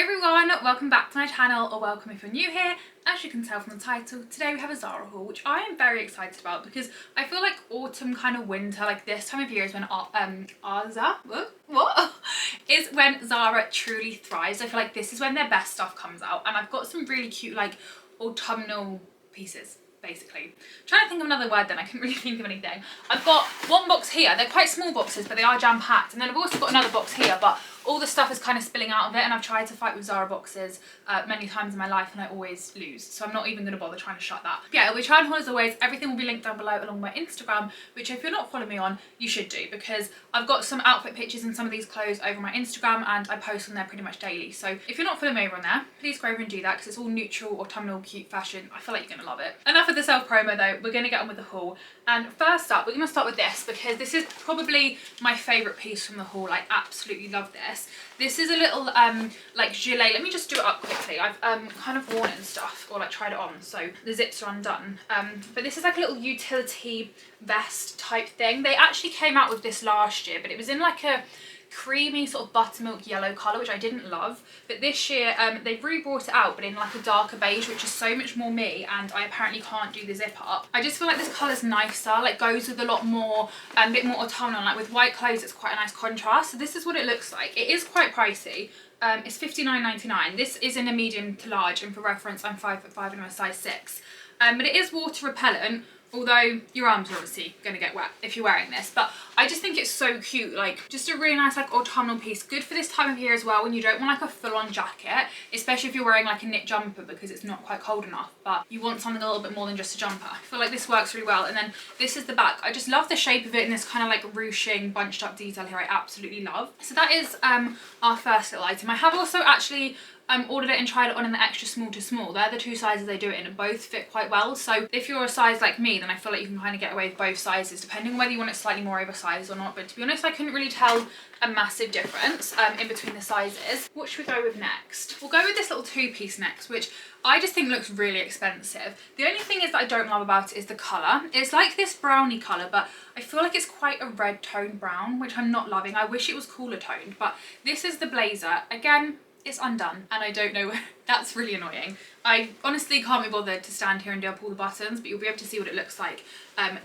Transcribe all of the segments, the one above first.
Hi everyone, welcome back to my channel, or welcome if you're new here. As you can tell from the title, today we have a Zara haul, which I am very excited about because I feel like autumn, kind of winter, like this time of year is when is when Zara truly thrives. I feel like this is when their best stuff comes out, and I've got some really cute like autumnal pieces. Basically, trying to think of another word then, I couldn't really think of anything. I've got one box here, they're quite small boxes but they are jam packed, and then I've also got another box here, but all the stuff is kind of spilling out of it, and I've tried to fight with Zara boxes many times in my life and I always lose, so I'm not even going to bother trying to shut that. But yeah, it'll be try on haul as always. Everything will be linked down below along my Instagram, which if you're not following me on, you should do, because I've got some outfit pictures and some of these clothes over my Instagram and I post on there pretty much daily. So if you're not following me over on there, please go over and do that, because it's all neutral, autumnal, cute fashion. I feel like you're going to love it. Enough of the self promo though, we're going to get on with the haul. And first up, we're going to start with this, because this is probably my favourite piece from the haul. I absolutely love this. This is a little like gilet. Let me just do it up quickly. I've kind of worn it and stuff, or like tried it on, so the zips are undone. But this is like a little utility vest type thing. They actually came out with this last year, but it was in like a creamy sort of buttermilk yellow colour, which I didn't love. But this year they've re-brought it out, but in like a darker beige, which is so much more me, and I apparently can't do the zip up. I just feel like this colour's nicer, like goes with a lot more, a bit more autumnal. Like with white clothes it's quite a nice contrast. So this is what it looks like. It is quite pricey. It's £59.99. This is in a medium to large, and for reference I'm 5'5" and I'm a size 6. But it is water repellent, although your arms are obviously going to get wet if you're wearing this. But I just think it's so cute, like just a really nice like autumnal piece, good for this time of year as well, when you don't want like a full-on jacket, especially if you're wearing like a knit jumper because it's not quite cold enough, but you want something a little bit more than just a jumper. I feel like this works really well. And then this is the back. I just love the shape of it in this kind of like ruching bunched up detail here. I absolutely love. So that is our first little item. I have also actually ordered it and tried it on in the extra small to small. They're the two sizes they do it in, and both fit quite well. So if you're a size like me, then I feel like you can kind of get away with both sizes, depending on whether you want it slightly more oversized or not. But to be honest, I couldn't really tell a massive difference in between the sizes. What should we go with next? We'll go with this little two-piece next, which I just think looks really expensive. The only thing is that I don't love about it is the colour. It's like this browny colour, but I feel like it's quite a red toned brown, which I'm not loving. I wish it was cooler toned, but this is the blazer. Again, it's undone and I don't know. That's really annoying. I honestly can't be bothered to stand here and do up all the buttons, but you'll be able to see what it looks like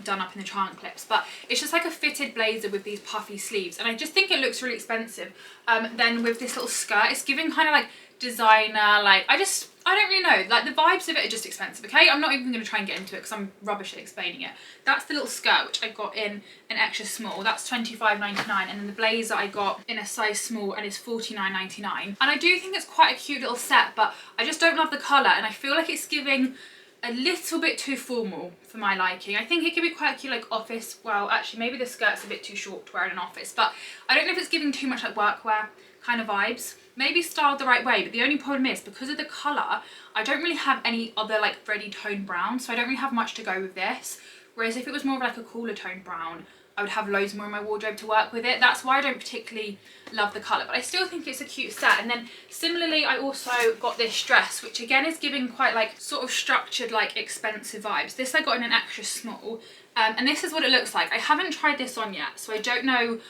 done up in the triangle clips. But it's just like a fitted blazer with these puffy sleeves, and I just think it looks really expensive. Then with this little skirt, it's giving kind of like designer, like I don't really know, like the vibes of it are just expensive. Okay, I'm not even going to try and get into it because I'm rubbish at explaining it. That's the little skirt, which I got in an extra small. That's £25.99, and then the blazer I got in a size small and it's £49.99. And I do think it's quite a cute little set, but I just don't love the colour, and I feel like it's giving a little bit too formal for my liking. I think it could be quite cute like office, well actually maybe the skirt's a bit too short to wear in an office, but I don't know if it's giving too much like workwear kind of vibes. Maybe styled the right way, but the only problem is because of the colour, I don't really have any other like ready toned brown, so I don't really have much to go with this. Whereas if it was more of like a cooler toned brown, I would have loads more in my wardrobe to work with it. That's why I don't particularly love the colour, but I still think it's a cute set. And then similarly, I also got this dress, which again is giving quite like sort of structured, like expensive vibes. This I got in an extra small, and this is what it looks like. I haven't tried this on yet, so I don't know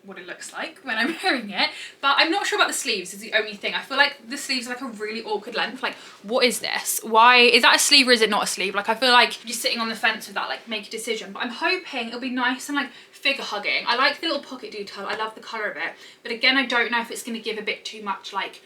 what it looks like when I'm wearing it, but I'm not sure about the sleeves is the only thing. I feel like the sleeves are like a really awkward length. Like, what is this? Why is that a sleeve or is it not a sleeve? Like, I feel like you're sitting on the fence with that, like make a decision. But I'm hoping it'll be nice and like figure hugging. I like the little pocket detail, I love the colour of it, but again I don't know if it's going to give a bit too much like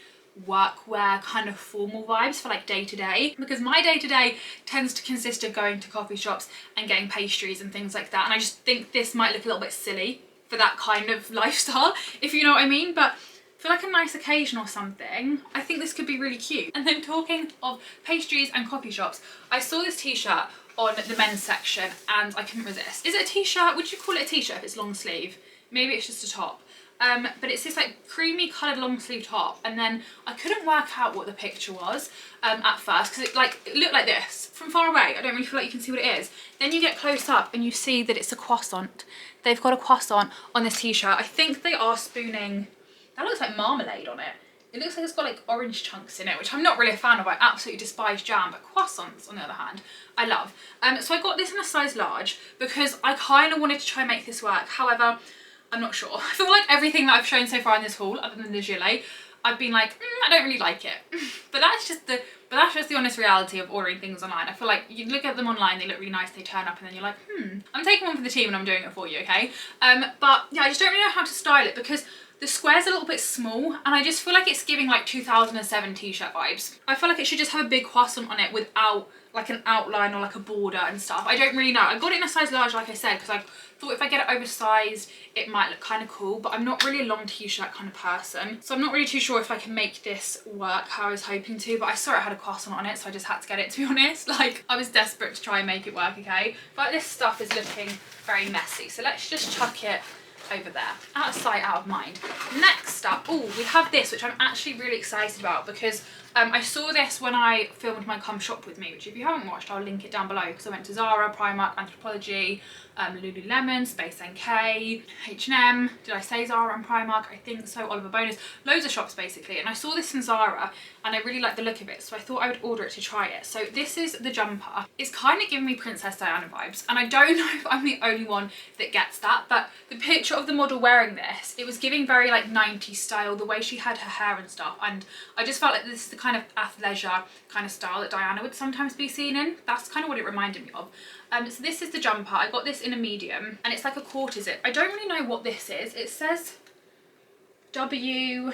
workwear kind of formal vibes for like day to day, because my day to day tends to consist of going to coffee shops and getting pastries and things like that, and I just think this might look a little bit silly for that kind of lifestyle, if you know what I mean. But for like a nice occasion or something, I think this could be really cute. And then talking of pastries and coffee shops, I saw this t-shirt on the men's section and I couldn't resist. Is it a t-shirt? Would you call it a t-shirt if it's long sleeve? Maybe it's just a top. But it's this like creamy coloured long sleeve top, and then I couldn't work out what the picture was at first, because it looked like this from far away. I don't really feel like you can see what it is. Then you get close up and you see that it's a croissant. They've got a croissant on this t-shirt. I think they are spooning, that looks like marmalade on it. It looks like it's got like orange chunks in it, which I'm not really a fan of. I absolutely despise jam, but croissants on the other hand, I love. So I got this in a size large because I kind of wanted to try and make this work. However, I'm not sure. I feel like everything that I've shown so far in this haul, other than the gilet, I've been like, I don't really like it. But that's just the honest reality of ordering things online. I feel like you look at them online, they look really nice, they turn up, and then you're like, I'm taking one for the team and I'm doing it for you, okay? But yeah, I just don't really know how to style it because the square's a little bit small and I just feel like it's giving like 2007 t-shirt vibes. I feel like it should just have a big croissant on it without like an outline or like a border and stuff. I don't really know. I got it in a size large, like I said, because I thought if I get it oversized, it might look kind of cool, but I'm not really a long t-shirt kind of person. So I'm not really too sure if I can make this work how I was hoping to, but I saw it had a croissant on it, so I just had to get it, to be honest. Like, I was desperate to try and make it work, okay? But this stuff is looking very messy, so let's just chuck it over there, out of sight, out of mind. Next up, oh, we have this, which I'm actually really excited about because I saw this when I filmed my Come Shop With Me, which if you haven't watched, I'll link it down below because I went to Zara, Primark, Anthropologie, Lululemon, Space NK, H&M, did I say Zara and Primark? I think so, Oliver Bonus, loads of shops basically, and I saw this in Zara and I really liked the look of it, so I thought I would order it to try it. So this is the jumper. It's kind of giving me Princess Diana vibes, and I don't know if I'm the only one that gets that, but the picture of the model wearing this, it was giving very like 90s style, the way she had her hair and stuff, and I just felt like this is the kind of athleisure kind of style that Diana would sometimes be seen in. That's kind of what it reminded me of. So this is the jumper. I got this in a medium and it's like a quarter zip. I don't really know what this is. It says WB,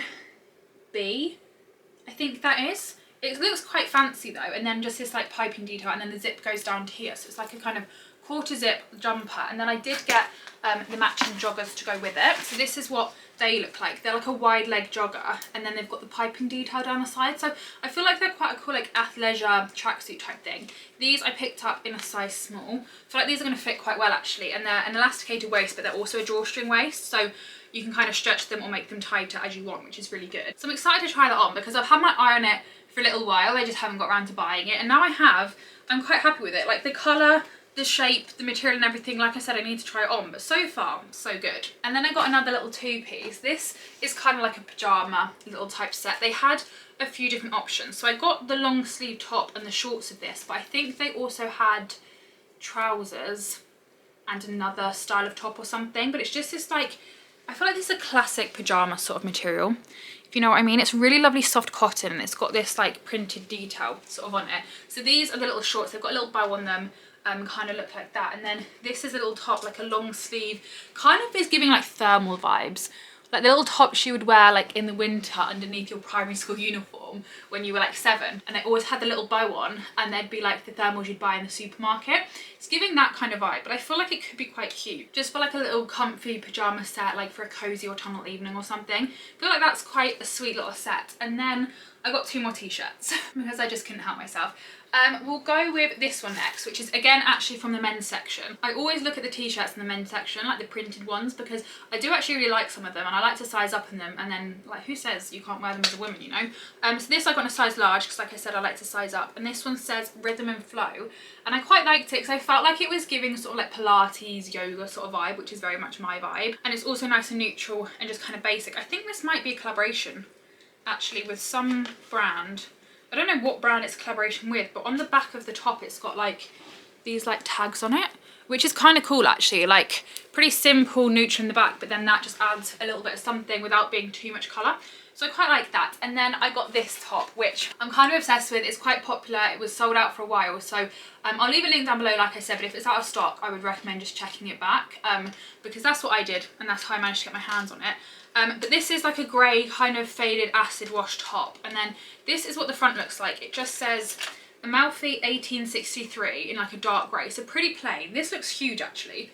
I think that is. It looks quite fancy though, and then just this like piping detail, and then the zip goes down to here, so it's like a kind of quarter zip jumper. And then I did get the matching joggers to go with it. So this is what they look like. They're like a wide leg jogger, and then they've got the piping detail down the side, so I feel like they're quite a cool like athleisure tracksuit type thing. These I picked up in a size small. I feel like these are going to fit quite well actually, and they're an elasticated waist, but they're also a drawstring waist, so you can kind of stretch them or make them tighter as you want, which is really good. So I'm excited to try that on because I've had my eye on it for a little while. I just haven't got around to buying it, and now I have. I'm quite happy with it. Like the colour, the shape, the material and everything, like I said, I need to try it on, but so far so good. And then I got another little two-piece. This is kind of like a pyjama little type set. They had a few different options, so I got the long sleeve top and the shorts of this, but I think they also had trousers and another style of top or something. But it's just this like, I feel like this is a classic pyjama sort of material, if you know what I mean. It's really lovely soft cotton, and it's got this like printed detail sort of on it. So these are the little shorts. They've got a little bow on them, kind of look like that. And then this is a little top, like a long sleeve, kind of is giving like thermal vibes. Like the little tops you would wear like in the winter underneath your primary school uniform when you were like 7, and they always had the little bow on, and they'd be like the thermals you'd buy in the supermarket. It's giving that kind of vibe, but I feel like it could be quite cute. Just for like a little comfy pyjama set, like for a cozy autumnal evening or something. I feel like that's quite a sweet little set. And then I got 2 more t-shirts because I just couldn't help myself. We'll go with this one next, which is again actually from the men's section. I always look at the t-shirts in the men's section, like the printed ones, because I do actually really like some of them and I like to size up in them, and then like who says you can't wear them as a woman, you know? So this I got in a size large because like I said I like to size up, and this one says rhythm and flow, and I quite liked it because I felt like it was giving sort of like Pilates, yoga sort of vibe, which is very much my vibe, and it's also nice and neutral and just kind of basic. I think this might be a collaboration actually with some brand. I don't know what brand it's a collaboration with, but on the back of the top it's got like these like tags on it, which is kind of cool actually. Like pretty simple, neutral in the back, but then that just adds a little bit of something without being too much colour. So I quite like that. And then I got this top, which I'm kind of obsessed with. It's quite popular. It was sold out for a while, so I'll leave a link down below like I said, but if it's out of stock I would recommend just checking it back, because that's what I did and that's how I managed to get my hands on it. But this is like a grey kind of faded acid wash top, and then this is what the front looks like. It just says Amalfi 1863 in like a dark grey, so pretty plain. This looks huge actually.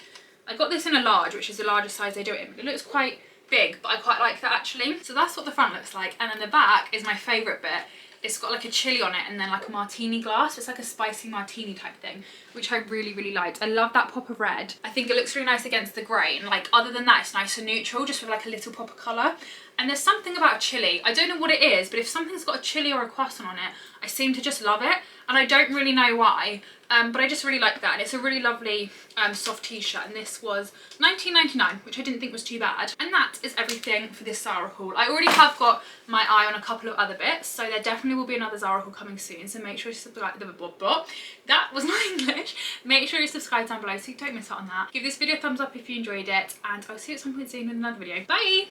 I got this in a large, which is the largest size they do it in, but it looks quite big, but I quite like that actually. So that's what the front looks like, and then the back is my favourite bit. It's got like a chili on it and then like a martini glass. It's like a spicy martini type thing, which I really, really liked. I love that pop of red. I think it looks really nice against the grey, and like other than that it's nice and neutral, just with like a little pop of colour. And there's something about a chili, I don't know what it is, but if something's got a chili or a croissant on it, I seem to just love it, and I don't really know why, but I just really like that. And it's a really lovely soft t-shirt, and this was £19.99, which I didn't think was too bad. And that is everything for this Zara haul. I already have got my eye on a couple of other bits, so there definitely will be another Zara haul coming soon, so make sure you subscribe. That was not English. Make sure you subscribe down below so you don't miss out on that. Give this video a thumbs up if you enjoyed it, and I'll see you at some point soon with another video. Bye!